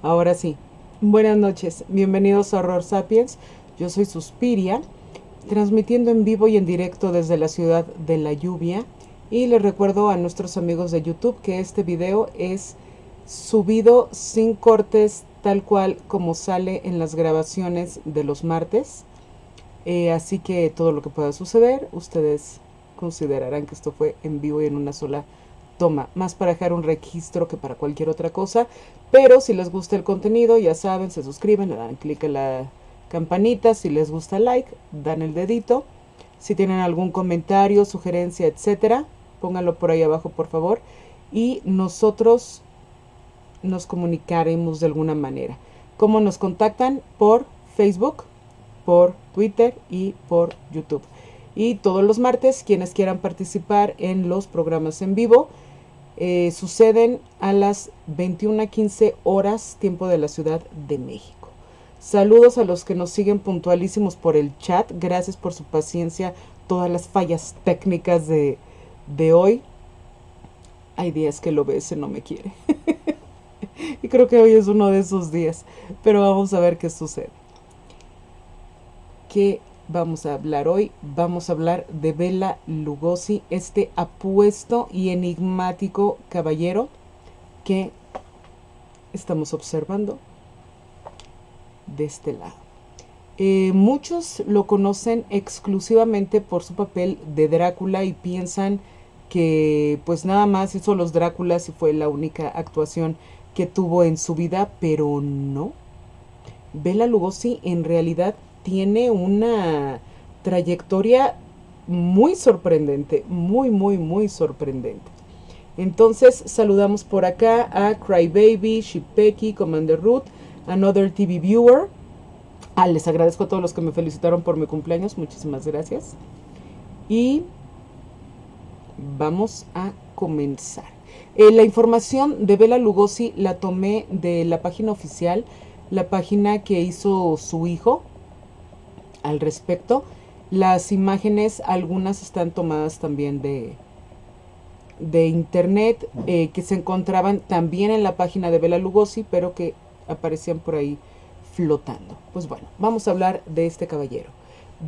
Ahora sí, buenas noches, bienvenidos a Horror Sapiens. Yo soy Suspiria, transmitiendo en vivo y en directo desde la ciudad de la lluvia. Y les recuerdo a nuestros amigos de YouTube que este video es subido sin cortes, tal cual como sale en las grabaciones de los martes. Así que todo lo que pueda suceder, ustedes considerarán que esto fue en vivo y en una sola toma, más para dejar un registro que para cualquier otra cosa. Pero si les gusta el contenido, ya saben, se suscriben, le dan clic en la campanita. Si les gusta, like, dan el dedito. Si tienen algún comentario, sugerencia, etcétera, pónganlo por ahí abajo, por favor. Y nosotros nos comunicaremos de alguna manera. ¿Cómo nos contactan? Por Facebook, por Twitter y por YouTube. Y todos los martes, quienes quieran participar en los programas en vivo, suceden a las 21:15 horas, tiempo de la Ciudad de México. Saludos a los que nos siguen puntualísimos por el chat. Gracias por su paciencia. Todas las fallas técnicas de hoy. Hay días que el OBS no me quiere. Y creo que hoy es uno de esos días. Pero vamos a ver qué sucede. ¿Qué vamos a hablar hoy? Vamos a hablar de Bela Lugosi, este apuesto y enigmático caballero que estamos observando de este lado. Muchos lo conocen exclusivamente por su papel de Drácula y piensan que pues nada más hizo los Dráculas y fue la única actuación que tuvo en su vida, pero no. Bela Lugosi en realidad tiene una trayectoria muy sorprendente, muy sorprendente. Entonces saludamos por acá a Crybaby, Shipeki, Commander Root, Another TV Viewer. Les agradezco a todos los que me felicitaron por mi cumpleaños, muchísimas gracias. Y vamos a comenzar. La información de Bela Lugosi la tomé de la página oficial, la página que hizo su hijo al respecto. Las imágenes, algunas están tomadas también de internet, que se encontraban también en la página de Bela Lugosi, pero que aparecían por ahí flotando. Pues bueno, vamos a hablar de este caballero,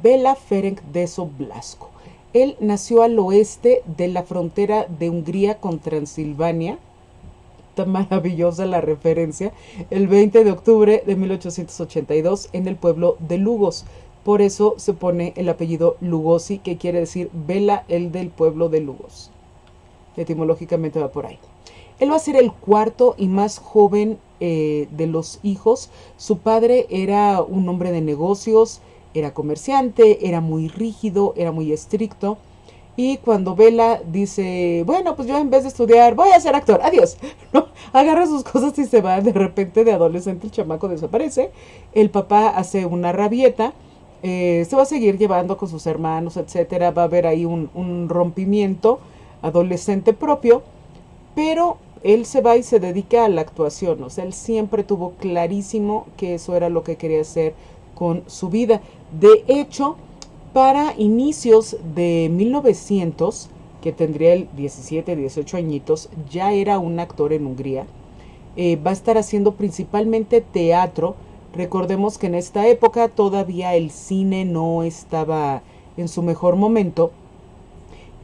Bela Ferenc Deso Blasco. Él nació al oeste de la frontera de Hungría con Transilvania. Tan maravillosa la referencia. El 20 de octubre de 1882 en el pueblo de Lugos. Por eso se pone el apellido Lugosi, que quiere decir Bela, el del pueblo de Lugos. Etimológicamente va por ahí. Él va a ser el cuarto y más joven de los hijos. Su padre era un hombre de negocios, era comerciante, era muy rígido, era muy estricto. Y cuando Bela dice, bueno, pues yo en vez de estudiar voy a ser actor, adiós, ¿no? Agarra sus cosas y se va. De repente, de adolescente, el chamaco desaparece. El papá hace una rabieta. Se va a seguir llevando con sus hermanos, etcétera. Va a haber ahí un rompimiento adolescente propio. Pero él se va y se dedica a la actuación. O sea, él siempre tuvo clarísimo que eso era lo que quería hacer con su vida. De hecho, para inicios de 1900, que tendría él 17, 18 añitos, ya era un actor en Hungría. Va a estar haciendo principalmente teatro. Recordemos que en esta época todavía el cine no estaba en su mejor momento.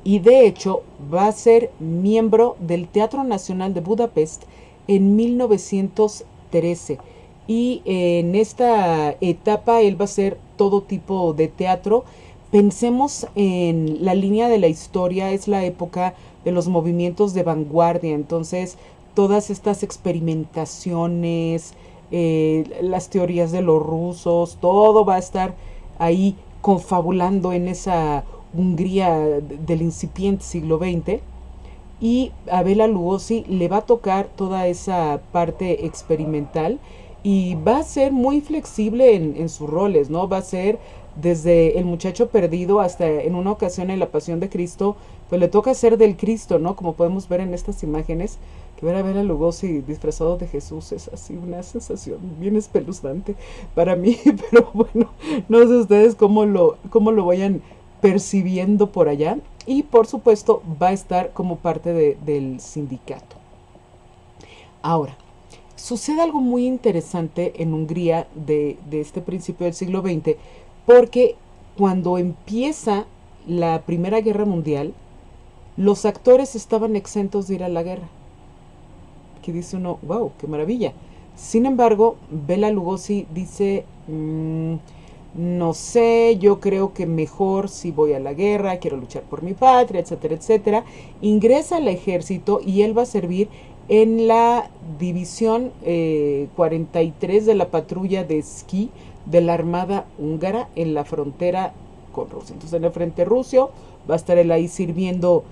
Y de hecho va a ser miembro del Teatro Nacional de Budapest en 1913. Y en esta etapa él va a hacer todo tipo de teatro. Pensemos en la línea de la historia, es la época de los movimientos de vanguardia. Entonces todas estas experimentaciones, las teorías de los rusos, todo va a estar ahí confabulando en esa Hungría del incipiente siglo XX. Y a Bela Lugosi le va a tocar toda esa parte experimental y va a ser muy flexible en sus roles, ¿no? Va a ser desde el muchacho perdido hasta en una ocasión en la Pasión de Cristo, pues le toca ser del Cristo, ¿no? Como podemos ver en estas imágenes, que ver a Bela Lugosi disfrazado de Jesús es así una sensación bien espeluznante para mí, pero bueno, no sé ustedes cómo lo vayan percibiendo por allá. Y por supuesto va a estar como parte del sindicato. Ahora, Sucede algo muy interesante en Hungría de este principio del siglo XX, porque cuando empieza la Primera Guerra Mundial, los actores estaban exentos de ir a la guerra. Que dice uno, wow, qué maravilla. Sin embargo, Bela Lugosi dice, no sé, yo creo que mejor si voy a la guerra, quiero luchar por mi patria, etcétera, etcétera. Ingresa al ejército y él va a servir en la división 43 de la patrulla de esquí de la Armada húngara en la frontera con Rusia. Entonces en el frente ruso va a estar él ahí sirviendo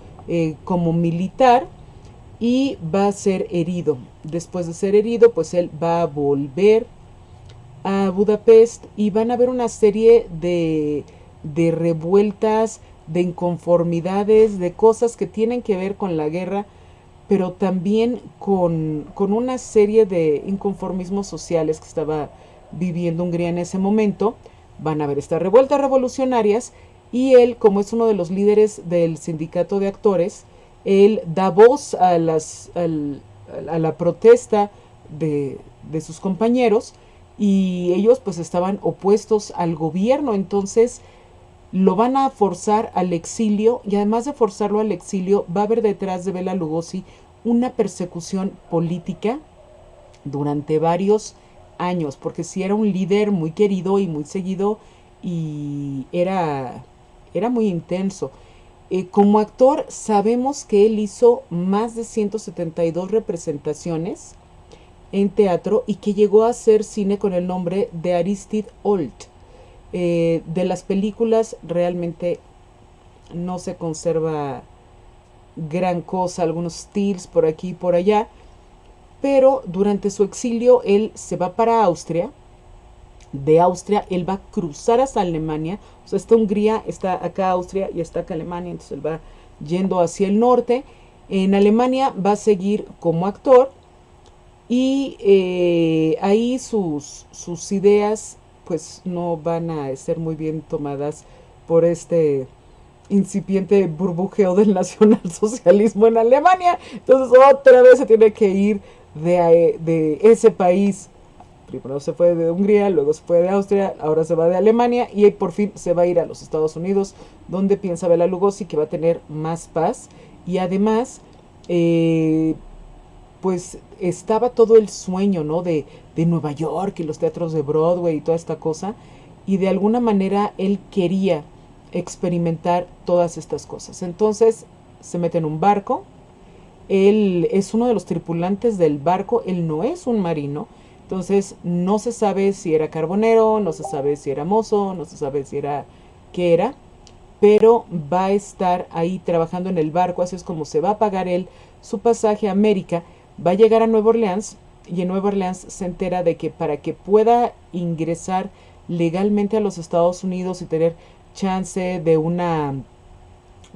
como militar y va a ser herido. Después de ser herido, pues él va a volver a Budapest y van a haber una serie de revueltas, de inconformidades, de cosas que tienen que ver con la guerra, pero también con una serie de inconformismos sociales que estaba viviendo Hungría en ese momento. Van a haber estas revueltas revolucionarias y él, como es uno de los líderes del sindicato de actores, él da voz a la protesta de sus compañeros y ellos pues estaban opuestos al gobierno, entonces lo van a forzar al exilio y además de forzarlo al exilio va a haber detrás de Bela Lugosi una persecución política durante varios años, porque sí era un líder muy querido y muy seguido y era muy intenso. Como actor sabemos que él hizo más de 172 representaciones en teatro y que llegó a hacer cine con el nombre de Aristide Olt. De las películas realmente no se conserva gran cosa, algunos stills por aquí y por allá, pero durante su exilio él se va para Austria. De Austria él va a cruzar hasta Alemania, o sea, está Hungría, está acá Austria y está acá Alemania, entonces él va yendo hacia el norte. En Alemania va a seguir como actor y ahí sus ideas pues no van a ser muy bien tomadas por este incipiente burbujeo del nacionalsocialismo en Alemania. Entonces otra vez se tiene que ir de ese país. Primero se fue de Hungría, luego se fue de Austria, ahora se va de Alemania y por fin se va a ir a los Estados Unidos, donde piensa Bela Lugosi que va a tener más paz y además pues estaba todo el sueño, ¿no? De Nueva York y los teatros de Broadway y toda esta cosa y de alguna manera él quería experimentar todas estas cosas. Entonces se mete en un barco, él es uno de los tripulantes del barco, él no es un marino, entonces no se sabe si era carbonero, no se sabe si era mozo, no se sabe si era qué era, pero va a estar ahí trabajando en el barco, así es como se va a pagar él su pasaje a América, va a llegar a Nueva Orleans y en Nueva Orleans se entera de que para que pueda ingresar legalmente a los Estados Unidos y tener chance de una,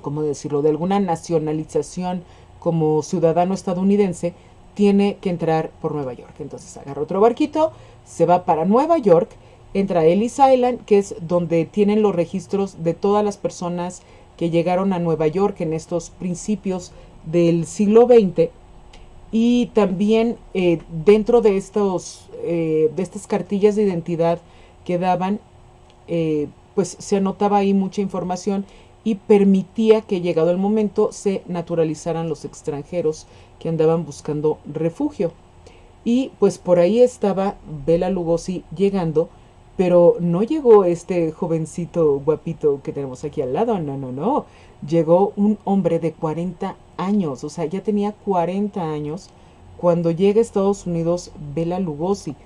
¿cómo decirlo?, de alguna nacionalización como ciudadano estadounidense, tiene que entrar por Nueva York. Entonces agarra otro barquito, se va para Nueva York, entra a Ellis Island, que es donde tienen los registros de todas las personas que llegaron a Nueva York en estos principios del siglo XX. Y también dentro de estas cartillas de identidad que daban, pues se anotaba ahí mucha información y permitía que llegado el momento se naturalizaran los extranjeros que andaban buscando refugio. Y pues por ahí estaba Bela Lugosi llegando, pero no llegó este jovencito guapito que tenemos aquí al lado, no, no, no. Llegó un hombre de 40 años, o sea, ya tenía 40 años cuando llega a Estados Unidos Bela Lugosi.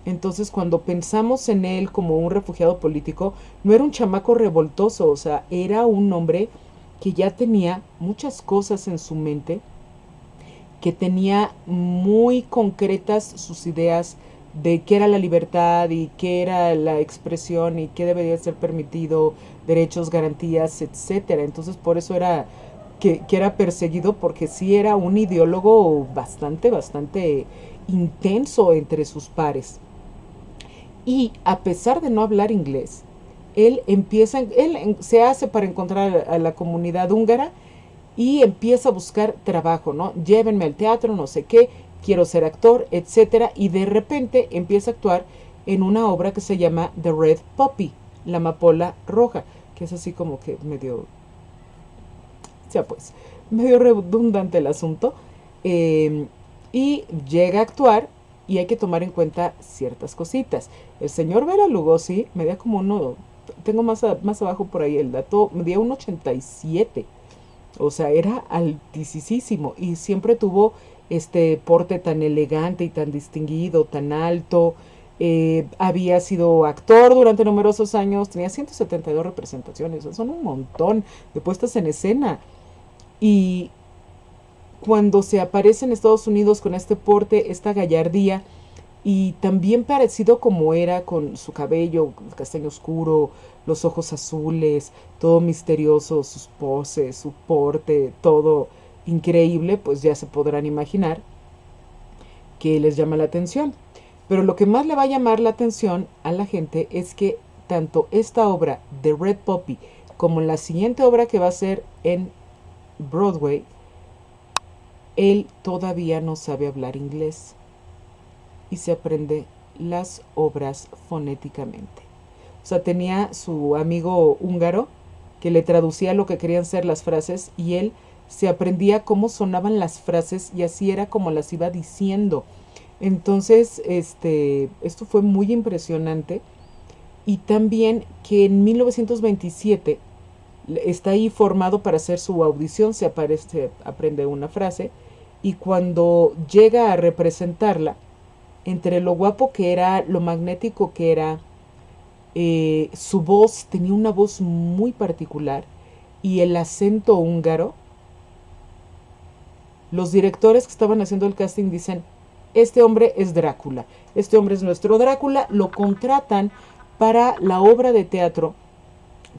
Entonces, cuando pensamos en él como un refugiado político, no era un chamaco revoltoso, o sea, era un hombre que ya tenía muchas cosas en su mente, que tenía muy concretas sus ideas de qué era la libertad y qué era la expresión y qué debería ser permitido, derechos, garantías, etcétera. Entonces, por eso era que era perseguido, porque sí era un ideólogo bastante intenso entre sus pares. Y a pesar de no hablar inglés, él se hace para encontrar a la comunidad húngara y empieza a buscar trabajo, ¿no? Llévenme al teatro, no sé qué, quiero ser actor, etcétera, y de repente empieza a actuar en una obra que se llama The Red Poppy, la amapola roja, que es así como que medio, ya pues, medio redundante el asunto, eh, y llega a actuar y hay que tomar en cuenta ciertas cositas. El señor Bela Lugosi medía como uno, tengo más abajo por ahí el dato, medía 1,87. O sea, era altísimo y siempre tuvo este porte tan elegante y tan distinguido, tan alto. Había sido actor durante numerosos años, tenía 172 representaciones, son un montón de puestas en escena. Y cuando se aparece en Estados Unidos con este porte, esta gallardía, y también parecido como era con su cabello castaño oscuro, los ojos azules, todo misterioso, sus poses, su porte, todo increíble, pues ya se podrán imaginar que les llama la atención. Pero lo que más le va a llamar la atención a la gente es que tanto esta obra de Red Poppy como la siguiente obra que va a ser en Broadway, él todavía no sabe hablar inglés y se aprende las obras fonéticamente. O sea, tenía su amigo húngaro que le traducía lo que querían ser las frases y él se aprendía cómo sonaban las frases y así era como las iba diciendo. Entonces, esto fue muy impresionante. Y también que en 1927 está ahí formado para hacer su audición, aprende una frase y cuando llega a representarla, entre lo guapo que era, lo magnético que era, su voz, tenía una voz muy particular y el acento húngaro, los directores que estaban haciendo el casting dicen, este hombre es Drácula, este hombre es nuestro Drácula, lo contratan para la obra de teatro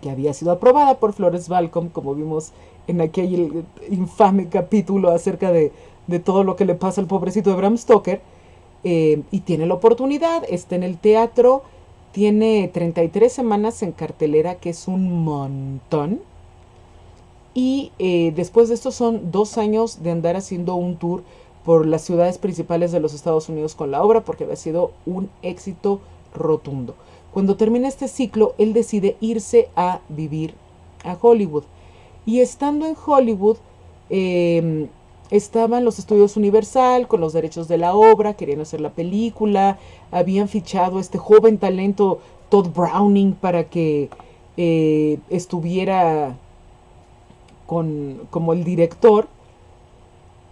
que había sido aprobada por Flores Balcom, como vimos en aquel infame capítulo acerca de todo lo que le pasa al pobrecito de Bram Stoker, y tiene la oportunidad, está en el teatro, tiene 33 semanas en cartelera, que es un montón, y después de esto son 2 años de andar haciendo un tour por las ciudades principales de los Estados Unidos con la obra, porque había sido un éxito rotundo. Cuando termina este ciclo, él decide irse a vivir a Hollywood. Y estando en Hollywood, estaban los estudios Universal con los derechos de la obra, querían hacer la película, habían fichado a este joven talento Todd Browning para que estuviera como el director.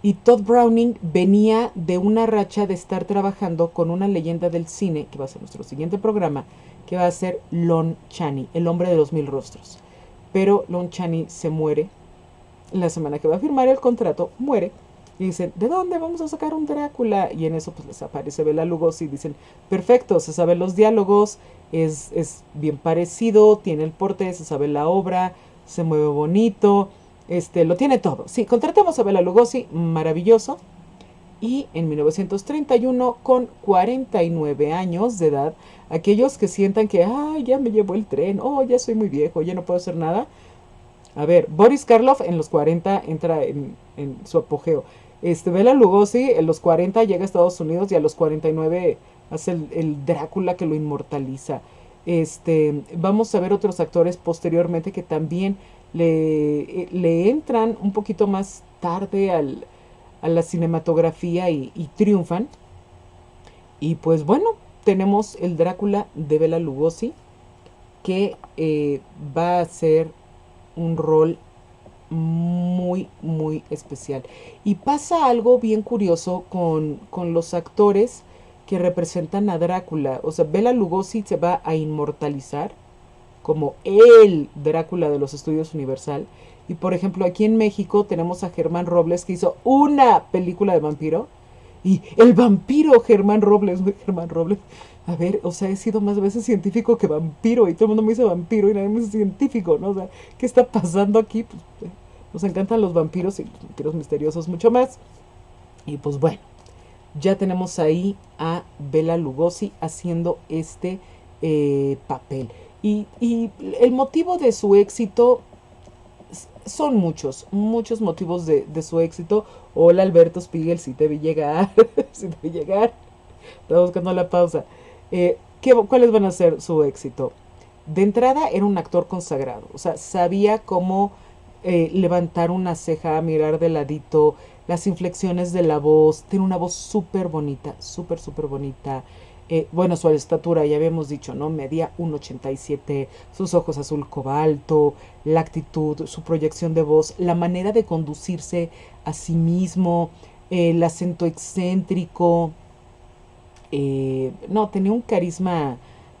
Y Todd Browning venía de una racha de estar trabajando con una leyenda del cine, que va a ser nuestro siguiente programa, que va a ser Lon Chaney, el hombre de los 1000 rostros. Pero Lon Chaney se muere. La semana que va a firmar el contrato, muere. Y dicen, ¿de dónde vamos a sacar un Drácula? Y en eso pues les aparece Bela Lugosi y dicen, perfecto, se saben los diálogos, es bien parecido, tiene el porte, se sabe la obra, se mueve bonito, lo tiene todo. Sí, contratemos a Bela Lugosi, maravilloso. Y en 1931, con 49 años de edad, aquellos que sientan que, ya me llevó el tren, ya soy muy viejo, ya no puedo hacer nada. A ver, Boris Karloff en los 40 entra en su apogeo. Bela Lugosi en los 40 llega a Estados Unidos y a los 49 hace el Drácula que lo inmortaliza. Vamos a ver otros actores posteriormente que también le entran un poquito más tarde a la cinematografía y triunfan. Y pues bueno, tenemos el Drácula de Bela Lugosi que va a ser un rol muy, muy especial. Y pasa algo bien curioso con los actores que representan a Drácula. O sea, Bela Lugosi se va a inmortalizar como el Drácula de los estudios Universal. Y por ejemplo, aquí en México tenemos a Germán Robles que hizo una película de vampiro. Y el vampiro Germán Robles, Germán Robles. A ver, o sea, he sido más veces científico que vampiro y todo el mundo me dice vampiro y nadie me dice científico, ¿no? O sea, ¿qué está pasando aquí? Pues, nos encantan los vampiros y los vampiros misteriosos mucho más. Y pues bueno, ya tenemos ahí a Bela Lugosi haciendo papel. Y el motivo de su éxito son muchos, muchos motivos de su éxito. Hola Alberto Spiegel, si te vi llegar, si te vi llegar, estaba buscando la pausa. ¿Cuáles van a ser su éxito? De entrada era un actor consagrado, o sea, sabía cómo levantar una ceja, mirar de ladito, las inflexiones de la voz, tiene una voz súper bonita, súper, súper bonita. Bueno, su estatura, ya habíamos dicho, ¿no? Medía 1,87, sus ojos azul cobalto, la actitud, su proyección de voz, la manera de conducirse a sí mismo, el acento excéntrico, no, tenía un carisma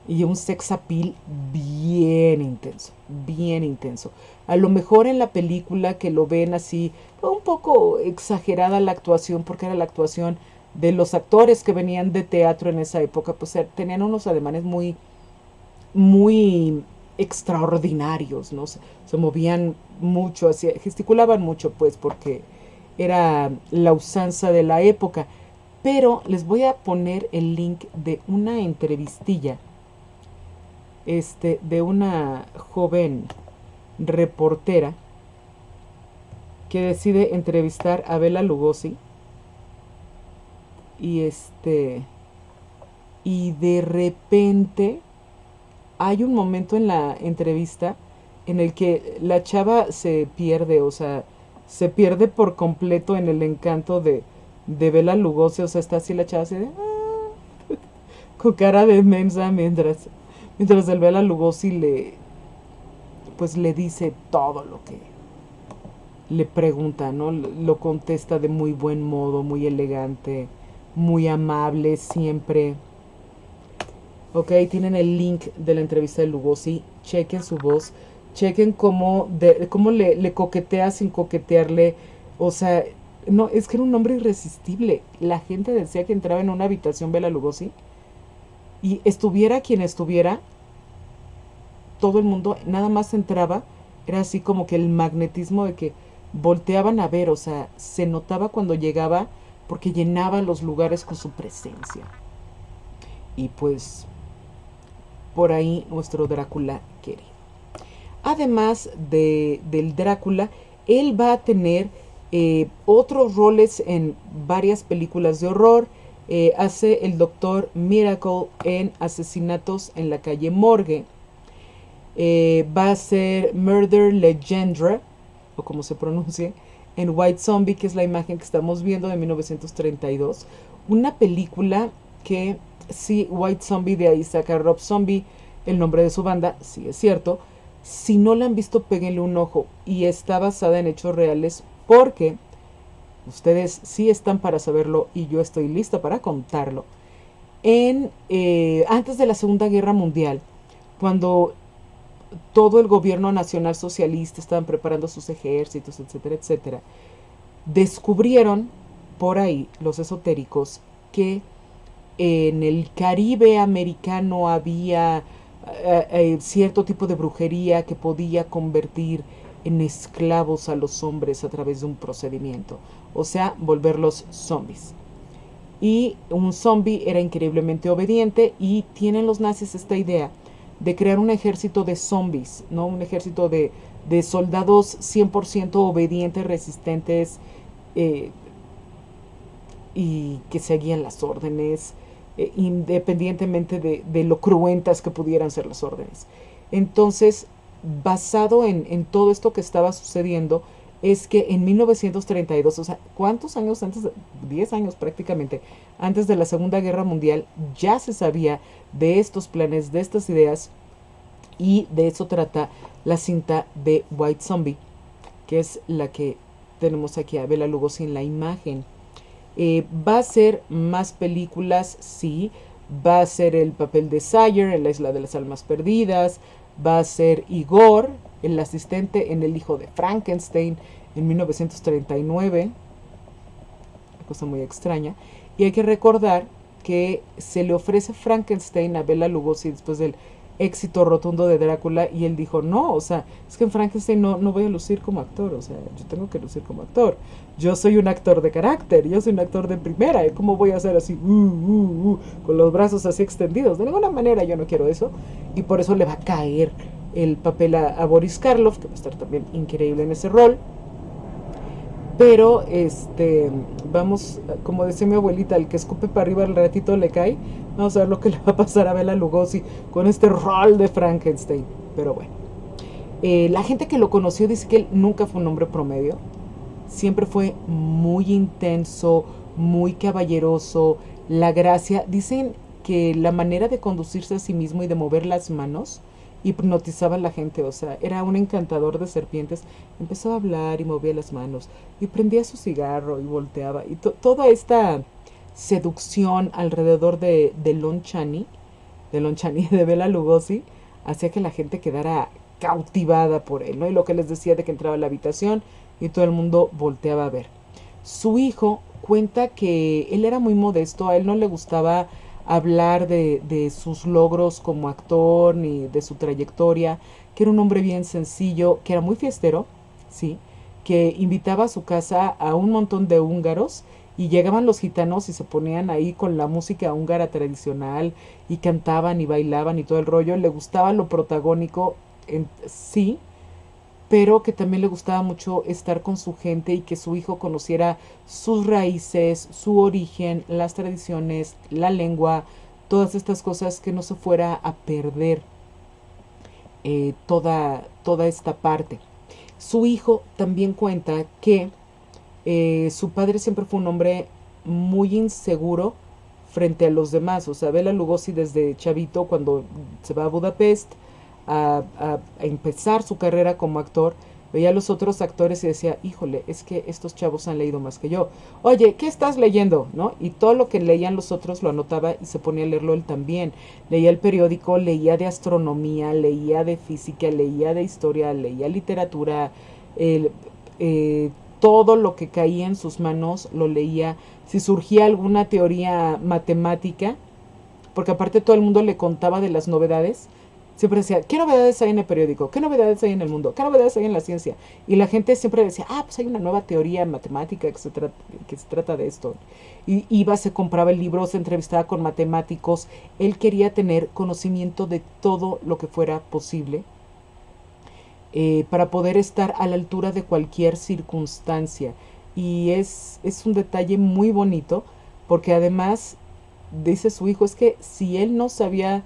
y un sex appeal bien intenso, bien intenso. A lo mejor en la película que lo ven así, fue un poco exagerada la actuación, porque era la actuación de los actores que venían de teatro en esa época, pues tenían unos ademanes muy, muy extraordinarios, ¿no? Se movían mucho, gesticulaban mucho, pues, porque era la usanza de la época. Pero les voy a poner el link de una entrevistilla, de una joven reportera que decide entrevistar a Bela Lugosi y y de repente hay un momento en la entrevista en el que la chava se pierde, o sea, se pierde por completo en el encanto de Bela Lugosi, o sea, está así la chava así de, con cara de mensa mientras el Bela Lugosi pues le dice todo lo que le pregunta, ¿no? Lo contesta de muy buen modo, muy elegante, muy amable siempre. Ok, tienen el link de la entrevista de Lugosi, chequen su voz, chequen cómo le coquetea sin coquetearle, o sea, no, es que era un hombre irresistible. La gente decía que entraba en una habitación Bela Lugosi y estuviera quien estuviera, todo el mundo nada más entraba, era así como que el magnetismo de que volteaban a ver, o sea, se notaba cuando llegaba porque llenaba los lugares con su presencia. Y pues por ahí nuestro Drácula querido. Además del Drácula, él va a tener otros roles en varias películas de horror. Hace el Doctor Miracle en Asesinatos en la calle Morgue. Va a ser Murder Legendre, o como se pronuncie, en White Zombie, que es la imagen que estamos viendo de 1932. Una película que, sí, White Zombie, de ahí saca Rob Zombie, el nombre de su banda, sí es cierto. Si no la han visto, péguenle un ojo. Y está basada en hechos reales porque ustedes sí están para saberlo y yo estoy lista para contarlo. Antes de la Segunda Guerra Mundial, cuando todo el gobierno nacional socialista estaban preparando sus ejércitos, etcétera, etcétera, descubrieron por ahí los esotéricos que en el Caribe americano había cierto tipo de brujería que podía convertir en esclavos a los hombres a través de un procedimiento, o sea, volverlos zombies. Y un zombie era increíblemente obediente y tienen los nazis esta idea de crear un ejército de zombies, ¿no? Un ejército de soldados 100% obedientes, resistentes, eh, y que seguían las órdenes, independientemente de lo cruentas que pudieran ser las órdenes. Entonces, basado en todo esto que estaba sucediendo, es que en 1932, o sea, ¿cuántos años antes? 10 años prácticamente, antes de la Segunda Guerra Mundial, ya se sabía de estos planes, de estas ideas, y de eso trata la cinta de White Zombie, que es la que tenemos aquí a Bela Lugosi en la imagen. Va a ser más películas, sí. Va a ser el papel de Sire en La Isla de las Almas Perdidas. Va a ser Igor, el asistente en El Hijo de Frankenstein, en 1939. Una cosa muy extraña. Y hay que recordar que se le ofrece Frankenstein a Bela Lugosi después del éxito rotundo de Drácula y él dijo, no, o sea, es que en Frankenstein no voy a lucir como actor, o sea, yo tengo que lucir como actor. Yo soy un actor de carácter, yo soy un actor de primera, ¿cómo voy a hacer así, con los brazos así extendidos? De ninguna manera yo no quiero eso y por eso le va a caer el papel a Boris Karloff, que va a estar también increíble en ese rol. Pero vamos, como decía mi abuelita, el que escupe para arriba al ratito le cae. Vamos a ver lo que le va a pasar a Bela Lugosi con este rol de Frankenstein. Pero bueno, la gente que lo conoció dice que él nunca fue un hombre promedio. Siempre fue muy intenso, muy caballeroso. La gracia, dicen que la manera de conducirse a sí mismo y de mover las manos hipnotizaba a la gente, o sea, era un encantador de serpientes. Empezó a hablar y movía las manos y prendía su cigarro y volteaba y toda esta seducción alrededor de Lon Chaney, de Bela Lugosi, hacía que la gente quedara cautivada por él, ¿no? Y lo que les decía de que entraba a la habitación y todo el mundo volteaba a ver. Su hijo cuenta que él era muy modesto, a él no le gustaba hablar de sus logros como actor ni de su trayectoria, que era un hombre bien sencillo, que era muy fiestero, sí, que invitaba a su casa a un montón de húngaros y llegaban los gitanos y se ponían ahí con la música húngara tradicional y cantaban y bailaban y todo el rollo. Le gustaba lo protagónico en sí, pero que también le gustaba mucho estar con su gente y que su hijo conociera sus raíces, su origen, las tradiciones, la lengua, todas estas cosas, que no se fuera a perder toda esta parte. Su hijo también cuenta que su padre siempre fue un hombre muy inseguro frente a los demás. O sea, Bela Lugosi desde chavito, cuando se va a Budapest a empezar su carrera como actor, veía a los otros actores y decía, híjole, es que estos chavos han leído más que yo. Oye, ¿qué estás leyendo? ¿No? Y todo lo que leían los otros lo anotaba y se ponía a leerlo él también. Leía el periódico, leía de astronomía, leía de física, leía de historia, leía literatura, el, todo lo que caía en sus manos lo leía. Si surgía alguna teoría matemática, porque aparte todo el mundo le contaba de las novedades, siempre decía, ¿qué novedades hay en el periódico? ¿Qué novedades hay en el mundo? ¿Qué novedades hay en la ciencia? Y la gente siempre decía, pues hay una nueva teoría matemática que se trata de esto. Y iba, se compraba el libro, se entrevistaba con matemáticos. Él quería tener conocimiento de todo lo que fuera posible para poder estar a la altura de cualquier circunstancia. Y es un detalle muy bonito, porque además, dice su hijo, es que si él no sabía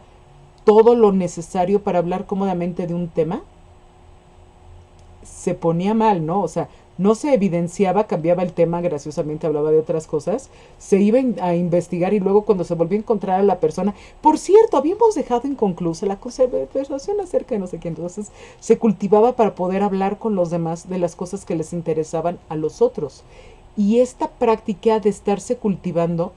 todo lo necesario para hablar cómodamente de un tema, se ponía mal, ¿no? O sea, no se evidenciaba, cambiaba el tema, graciosamente hablaba de otras cosas, se iba a investigar y luego cuando se volvió a encontrar a la persona, por cierto, habíamos dejado inconclusa la conversación acerca de no sé qué, entonces se cultivaba para poder hablar con los demás de las cosas que les interesaban a los otros. Y esta práctica de estarse cultivando,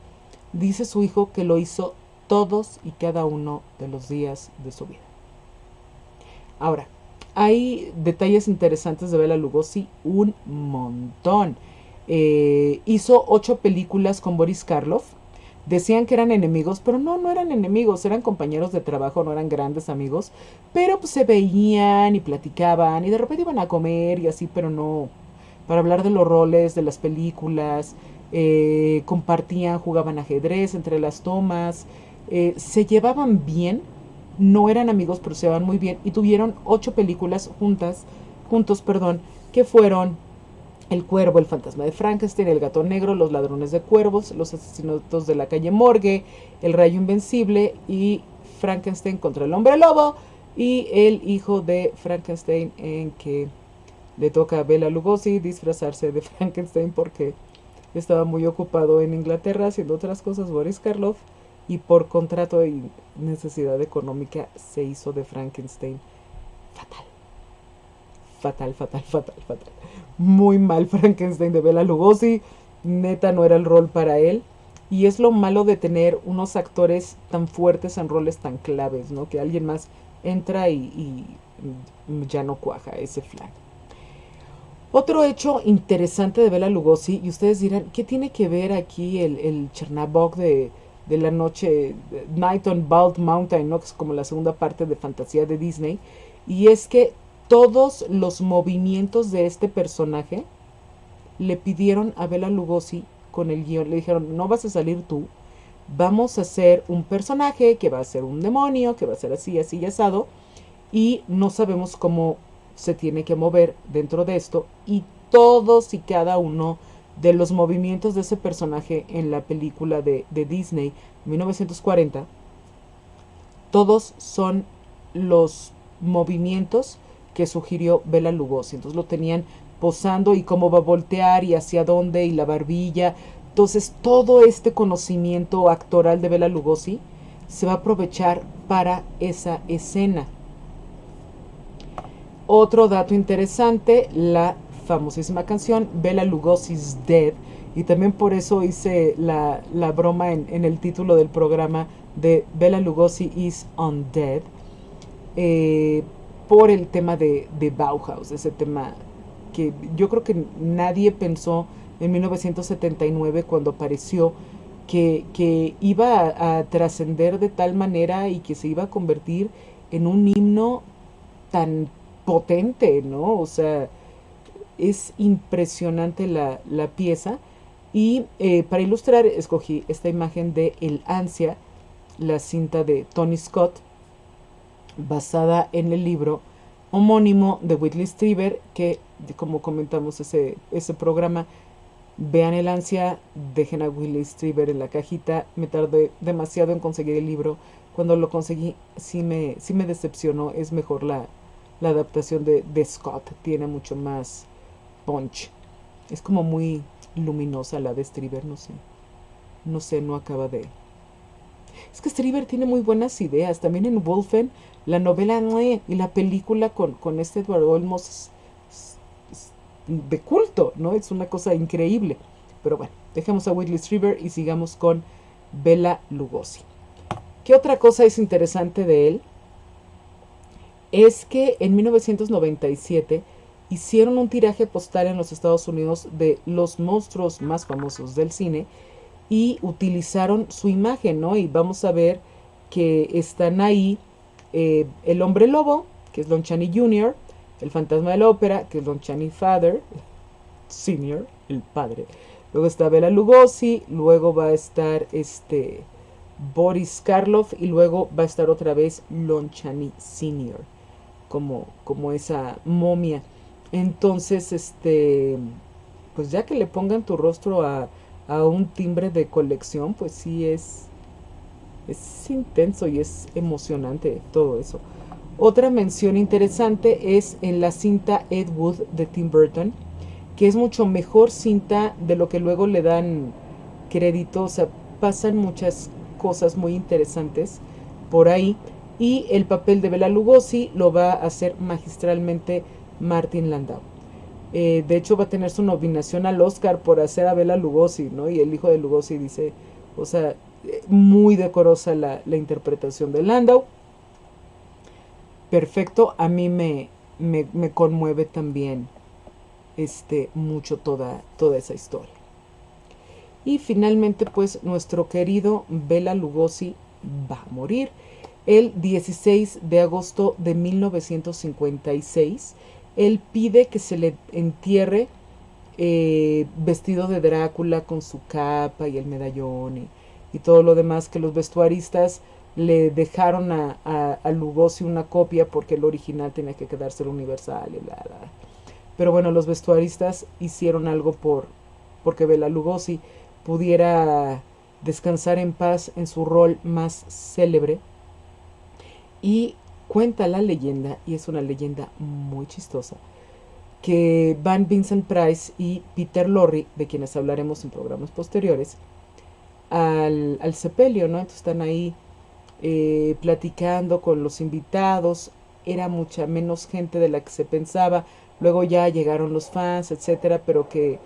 dice su hijo que lo hizo todos y cada uno de los días de su vida. Ahora, hay detalles interesantes de Bela Lugosi, un montón. Hizo 8 películas con Boris Karloff. Decían que eran enemigos, pero no eran enemigos, eran compañeros de trabajo, no eran grandes amigos. Pero pues se veían y platicaban y de repente iban a comer y así, pero no para hablar de los roles, de las películas. Compartían, jugaban ajedrez entre las tomas. Se llevaban bien, no eran amigos, pero se llevaban muy bien y tuvieron 8 películas juntos, que fueron El Cuervo, El Fantasma de Frankenstein, El Gato Negro, Los Ladrones de Cuervos, Los Asesinatos de la Calle Morgue, El Rayo Invencible y Frankenstein contra el Hombre Lobo, y El Hijo de Frankenstein, en que le toca a Bela Lugosi disfrazarse de Frankenstein porque estaba muy ocupado en Inglaterra haciendo otras cosas Boris Karloff, y por contrato y necesidad económica se hizo de Frankenstein. Fatal. Fatal, fatal, fatal, fatal. Muy mal Frankenstein de Bela Lugosi. Neta no era el rol para él. Y es lo malo de tener unos actores tan fuertes en roles tan claves, ¿no? Que alguien más entra y ya no cuaja ese flan. Otro hecho interesante de Bela Lugosi, y ustedes dirán, ¿qué tiene que ver aquí el Chernabog de la noche, Night on Bald Mountain, ¿no? Que es como la segunda parte de fantasía de Disney? Y es que todos los movimientos de este personaje le pidieron a Bela Lugosi con el guión. Le dijeron, no vas a salir tú, vamos a hacer un personaje que va a ser un demonio, que va a ser así, así y asado. y no sabemos cómo se tiene que mover dentro de esto, y todos y cada uno de los movimientos de ese personaje en la película de Disney 1940, todos son los movimientos que sugirió Bela Lugosi. Entonces lo tenían posando y cómo va a voltear y hacia dónde y la barbilla. Entonces todo este conocimiento actoral de Bela Lugosi se va a aprovechar para esa escena. Otro dato interesante, la famosísima canción Bela Lugosi's Dead, y también por eso hice la broma en el título del programa de Bela Lugosi is Undead, eh, por el tema de Bauhaus, ese tema que yo creo que nadie pensó en 1979 cuando apareció que iba a trascender de tal manera y que se iba a convertir en un himno tan potente, ¿no? O sea, es impresionante la pieza. Y para ilustrar escogí esta imagen de El Ansia, la cinta de Tony Scott, basada en el libro homónimo de Whitley Strieber, que como comentamos ese programa, vean El Ansia, dejen a Whitley Strieber en la cajita. Me tardé demasiado en conseguir el libro. Cuando lo conseguí sí me decepcionó. Es mejor la adaptación de Scott, tiene mucho más punch. Es como muy luminosa la de Strieber, no sé, no acaba de... Es que Strieber tiene muy buenas ideas. También en Wolfen, la novela y la película con este Edward Olmos es de culto, ¿no? Es una cosa increíble. Pero bueno, dejemos a Whitley Strieber y sigamos con Bela Lugosi. ¿Qué otra cosa es interesante de él? Es que en 1997 hicieron un tiraje postal en los Estados Unidos de los monstruos más famosos del cine y utilizaron su imagen, ¿no? Y vamos a ver que están ahí el hombre lobo, que es Lon Chaney Jr., el fantasma de la ópera, que es Lon Chaney Father, Senior, el padre. Luego está Bela Lugosi, luego va a estar Boris Karloff y luego va a estar otra vez Lon Chaney Senior, como esa momia. Entonces, pues ya que le pongan tu rostro a un timbre de colección, pues sí es intenso y es emocionante todo eso. Otra mención interesante es en la cinta Ed Wood de Tim Burton, que es mucho mejor cinta de lo que luego le dan crédito. O sea, pasan muchas cosas muy interesantes por ahí. Y el papel de Bela Lugosi lo va a hacer magistralmente Martin Landau. De hecho, va a tener su nominación al Oscar por hacer a Bela Lugosi, ¿no? Y el hijo de Lugosi dice, o sea, muy decorosa la interpretación de Landau. Perfecto, a mí me conmueve también mucho toda esa historia. Y finalmente, pues, nuestro querido Bela Lugosi va a morir el 16 de agosto de 1956. Él pide que se le entierre vestido de Drácula con su capa y el medallón y todo lo demás, que los vestuaristas le dejaron a Lugosi una copia porque el original tenía que quedarse el universal y bla, bla. Pero bueno, los vestuaristas hicieron algo porque Bela Lugosi pudiera descansar en paz en su rol más célebre. Y cuenta la leyenda, y es una leyenda muy chistosa, que van Vincent Price y Peter Lorre, de quienes hablaremos en programas posteriores, al sepelio, ¿no? Entonces están ahí platicando con los invitados. Era mucha menos gente de la que se pensaba. Luego ya llegaron los fans, etcétera, pero que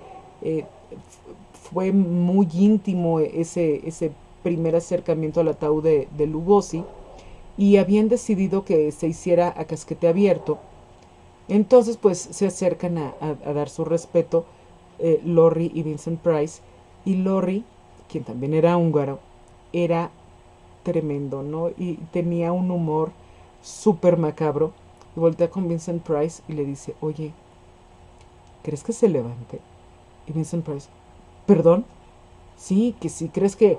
fue muy íntimo ese primer acercamiento al ataúd de Lugosi, y habían decidido que se hiciera a casquete abierto. Entonces pues se acercan a dar su respeto Lorre y Vincent Price, y Lorre, quien también era húngaro, era tremendo, ¿no? Y tenía un humor súper macabro, y voltea con Vincent Price y le dice, oye, ¿crees que se levante? Y Vincent Price, ¿perdón? Sí, que sí, ¿crees que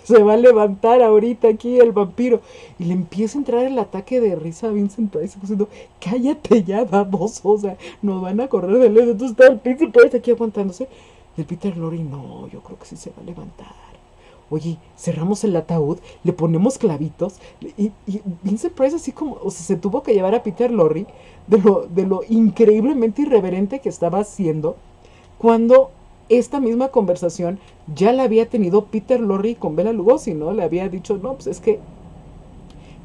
se va a levantar ahorita aquí el vampiro. Y le empieza a entrar el ataque de risa a Vincent Price, diciendo, cállate ya, baboso, o sea, nos van a correr de lejos. Entonces está el Vincent Price aquí aguantándose. Y el Peter Lorre, no, yo creo que sí se va a levantar. Oye, cerramos el ataúd, le ponemos clavitos. Y Vincent Price así como, o sea, se tuvo que llevar a Peter Lorre de lo increíblemente irreverente que estaba haciendo, cuando esta misma conversación ya la había tenido Peter Lorre con Bela Lugosi, ¿no? Le había dicho, no, pues es que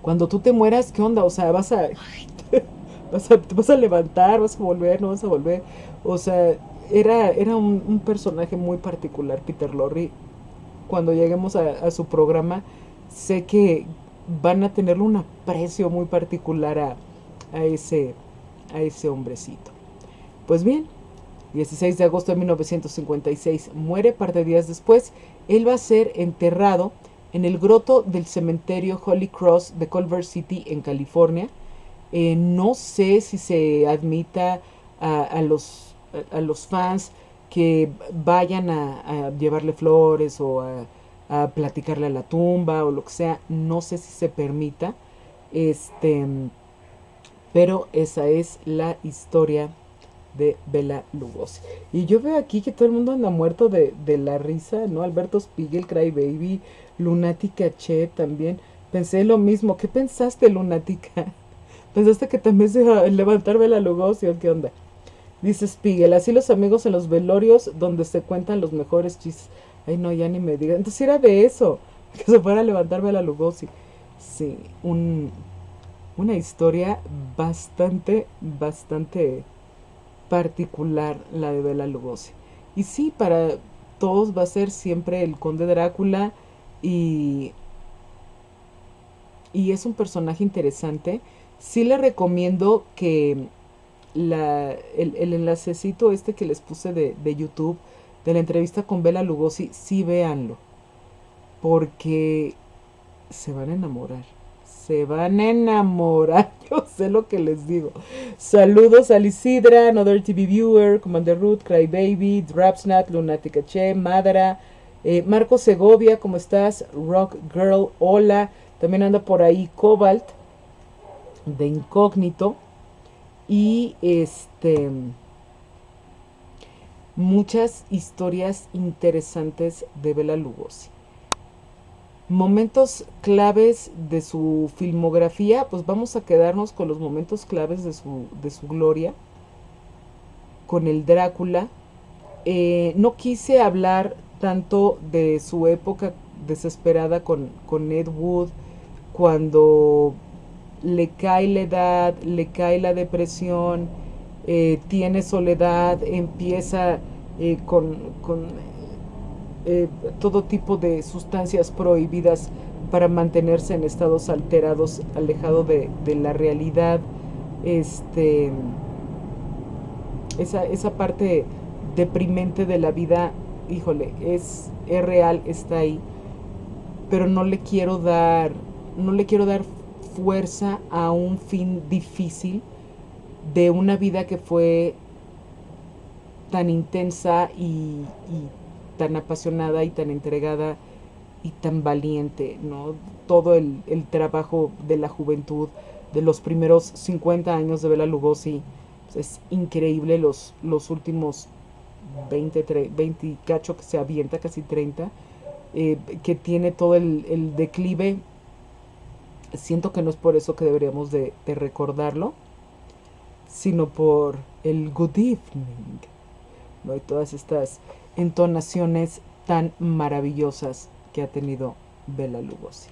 cuando tú te mueras, ¿qué onda? O sea, te vas a levantar, vas a volver, no vas a volver. O sea, era un personaje muy particular, Peter Lorre. Cuando lleguemos a su programa, sé que van a tenerle un aprecio muy particular a ese, a ese hombrecito. Pues bien, 16 de agosto de 1956 muere. Parte de días después, él va a ser enterrado en el groto del cementerio Holy Cross de Culver City, en California. No sé si se admita a los fans que vayan a llevarle flores o a platicarle a la tumba o lo que sea. No sé si se permita. Este, pero esa es la historia de Bela Lugosi. Y yo veo aquí que todo el mundo anda muerto de la risa, ¿no? Alberto Spiegel, Cry Baby, Lunática Che también. Pensé lo mismo. ¿Qué pensaste, Lunática? ¿Pensaste que también se iba a levantar Bela Lugosi o qué onda? Dice Spiegel, así los amigos en los velorios donde se cuentan los mejores chistes. Ay, no, ya ni me digan. Entonces era de eso, que se fuera a levantar Bela Lugosi. Sí, una historia bastante particular la de Bela Lugosi. Y sí, para todos va a ser siempre el Conde Drácula y, y es un personaje interesante. Sí le recomiendo que el enlacecito este que les puse de YouTube, de la entrevista con Bela Lugosi, sí véanlo, porque se van a enamorar. Se van a enamorar, yo sé lo que les digo. Saludos a Lisidra, Another TV Viewer, Commander Root, Cry Baby, Drapsnat, Lunática Che, Madara, Marco Segovia, ¿cómo estás? Rock Girl, hola. También anda por ahí Cobalt, de Incógnito. Y muchas historias interesantes de Bela Lugosi. Momentos claves de su filmografía, pues vamos a quedarnos con los momentos claves de su gloria, con el Drácula. No quise hablar tanto de su época desesperada con Ed Wood, cuando le cae la edad, le cae la depresión, tiene soledad, empieza con todo tipo de sustancias prohibidas para mantenerse en estados alterados, alejado de la realidad. Esa parte deprimente de la vida, híjole, es real, está ahí, pero no le quiero dar fuerza a un fin difícil de una vida que fue tan intensa y tan apasionada y tan entregada y tan valiente, ¿no? Todo el trabajo de la juventud, de los primeros 50 años de Bela Lugosi, pues es increíble. Los últimos 20 cacho que se avienta, casi 30, que tiene todo el declive. Siento que no es por eso que deberíamos de recordarlo, sino por el good evening, ¿no? Y todas estas entonaciones tan maravillosas que ha tenido Bela Lugosi.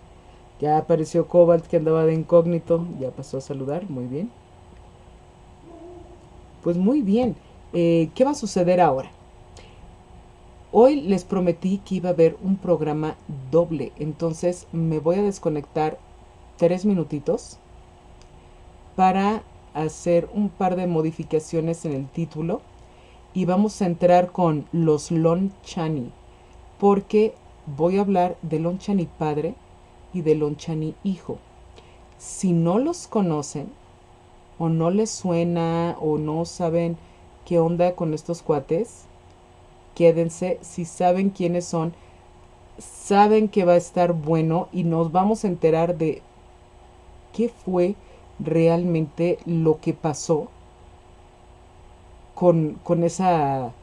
Ya apareció Cobalt, que andaba de incógnito, ya pasó a saludar, muy bien. Pues muy bien, ¿qué va a suceder ahora? Hoy les prometí que iba a haber un programa doble, entonces me voy a desconectar 3 minutitos para hacer un par de modificaciones en el título y vamos a entrar con los Lon Chaney, porque voy a hablar de Lon Chaney padre y de Lon Chaney hijo. Si no los conocen o no les suena o no saben qué onda con estos cuates, quédense. Si saben quiénes son, saben que va a estar bueno y nos vamos a enterar de qué fue realmente lo que pasó con esa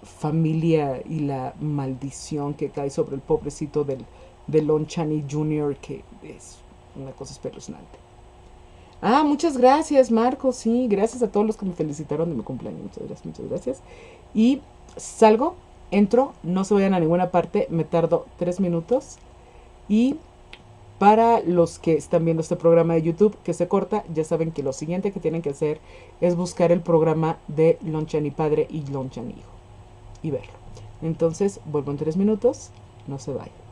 familia y la maldición que cae sobre el pobrecito de Lon Chaney Jr., que es una cosa espeluznante. Ah, muchas gracias, Marco. Sí, gracias a todos los que me felicitaron de mi cumpleaños. Muchas gracias, muchas gracias. Y salgo, entro, no se vayan a ninguna parte, me tardo 3 minutos. Y para los que están viendo este programa de YouTube que se corta, ya saben que lo siguiente que tienen que hacer es buscar el programa de Lon Chaney Padre y Lon Chaney Hijo y verlo. Entonces, vuelvo en 3 minutos, no se vayan.